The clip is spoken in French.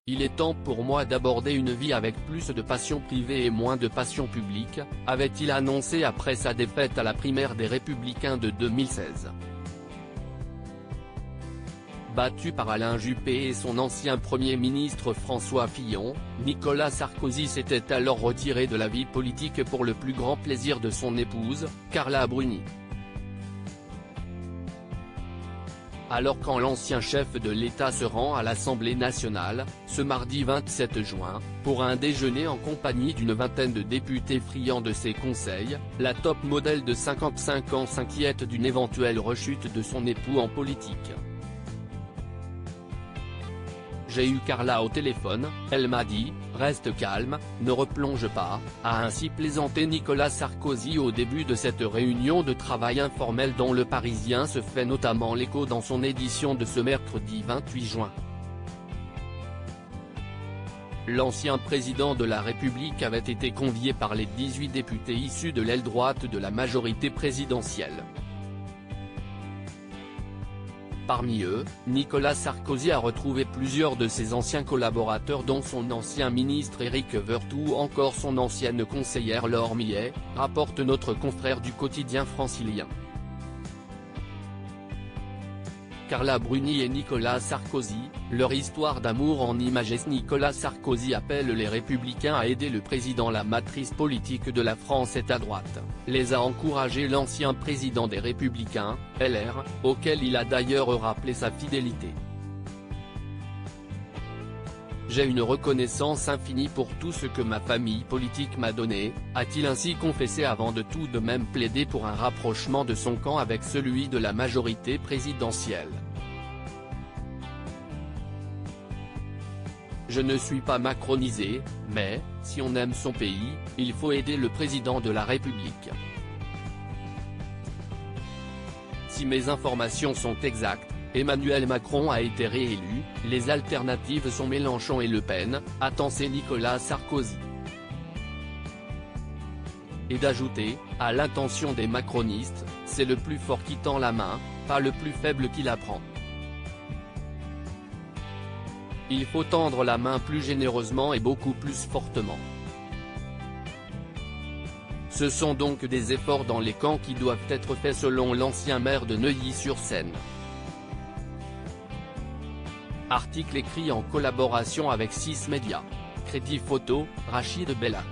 Il est temps pour moi d'aborder une vie avec plus de passion privée et moins de passion publique, avait-il annoncé après sa défaite à la primaire des Républicains de 2016. Battu par Alain Juppé et son ancien Premier ministre François Fillon, Nicolas Sarkozy s'était alors retiré de la vie politique pour le plus grand plaisir de son épouse, Carla Bruni. Alors quand l'ancien chef de l'État se rend à l'Assemblée nationale, ce mardi 27 juin, pour un déjeuner en compagnie d'une vingtaine de députés friands de ses conseils, la top modèle de 55 ans s'inquiète d'une éventuelle rechute de son époux en politique. J'ai eu Carla au téléphone, elle m'a dit « Reste calme, ne replonge pas », a ainsi plaisanté Nicolas Sarkozy au début de cette réunion de travail informelle dont Le Parisien se fait notamment l'écho dans son édition de ce mercredi 28 juin. L'ancien président de la République avait été convié par les 18 députés issus de l'aile droite de la majorité présidentielle. Parmi eux, Nicolas Sarkozy a retrouvé plusieurs de ses anciens collaborateurs dont son ancien ministre Éric Woerth ou encore son ancienne conseillère Laure Millet, rapporte notre confrère du quotidien francilien. Carla Bruni et Nicolas Sarkozy, leur histoire d'amour en images. Nicolas Sarkozy appelle les Républicains à aider le président. La matrice politique de la France est à droite, les a encouragés l'ancien président des Républicains, LR, auquel il a d'ailleurs rappelé sa fidélité. J'ai une reconnaissance infinie pour tout ce que ma famille politique m'a donné, a-t-il ainsi confessé avant de tout de même plaider pour un rapprochement de son camp avec celui de la majorité présidentielle. Je ne suis pas macronisé, mais, si on aime son pays, il faut aider le président de la République. Si mes informations sont exactes, Emmanuel Macron a été réélu, les alternatives sont Mélenchon et Le Pen, a tensé Nicolas Sarkozy. Et d'ajouter, à l'intention des macronistes, c'est le plus fort qui tend la main, pas le plus faible qui la prend. Il faut tendre la main plus généreusement et beaucoup plus fortement. Ce sont donc des efforts dans les camps qui doivent être faits selon l'ancien maire de Neuilly-sur-Seine. Article écrit en collaboration avec 6 médias. Crédit photo, Rachid Bellac.